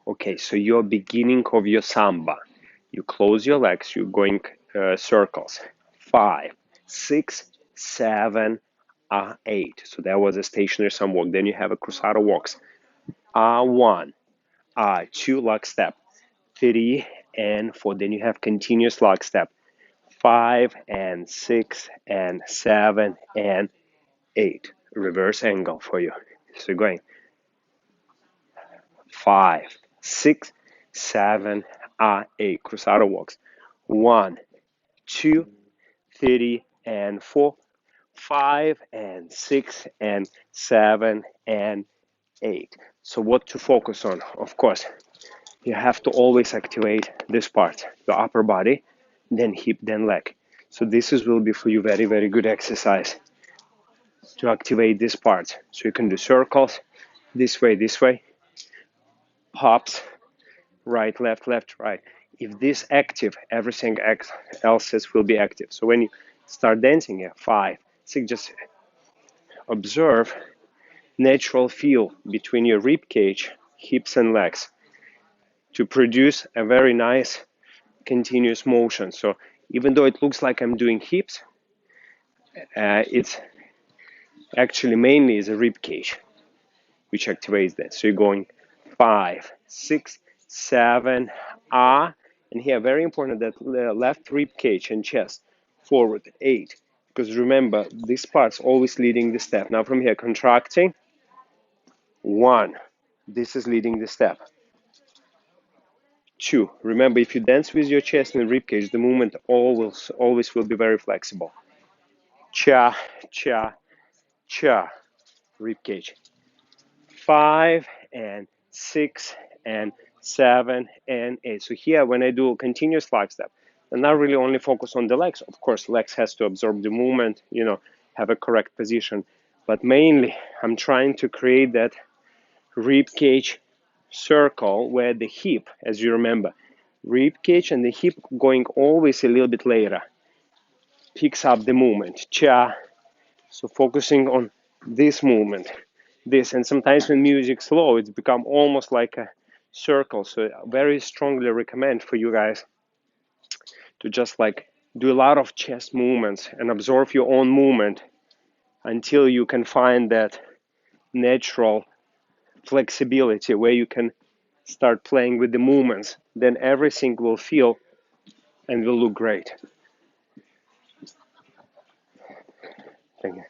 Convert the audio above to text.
Okay, so you're beginning of your samba. You close your legs, you're going circles. 5, 6, 7, 8. So that was a stationary samba walk. Then you have a cruzado walks. 1, 2, lock step. 3 and 4. Then you have continuous lock step. 5 and 6 and 7 and 8. Reverse angle for you. So you're going 5, 6, 7, 8. Cruzado walks. 1, 2, 3, and 4. 5 and 6 and 7 and 8. So what to focus on? Of course, you have to always activate this part, your upper body, then hip, then leg. So this will be for you very, very good exercise to activate this part. So you can do circles, this way, hops, right, left, right. If this active, everything else will be active. So when you start dancing, 5, 6, just observe natural feel between your rib cage, hips and legs to produce a very nice continuous motion. So even though it looks like I'm doing hips, it's actually mainly is a rib cage which activates that. So you're going 5, 6, 7, and here very important that left rib cage and chest forward 8, because remember this part's always leading the step. Now from here contracting 1, this is leading the step. 2, remember if you dance with your chest and rib cage, the movement always will be very flexible. Cha, cha, cha, rib cage. 5 and 6 and 7 and 8. So here when I do continuous lock step, I'm not really only focus on the legs. Of course, legs has to absorb the movement, have a correct position. But mainly I'm trying to create that rib cage circle where the hip, as you remember, rib cage and the hip going always a little bit later, picks up the movement. Cha. So focusing on this movement. This, and sometimes when music's slow, it's become almost like a circle. So I very strongly recommend for you guys to just like do a lot of chest movements and absorb your own movement until you can find that natural flexibility where you can start playing with the movements. Then everything will feel and will look great. Thank you.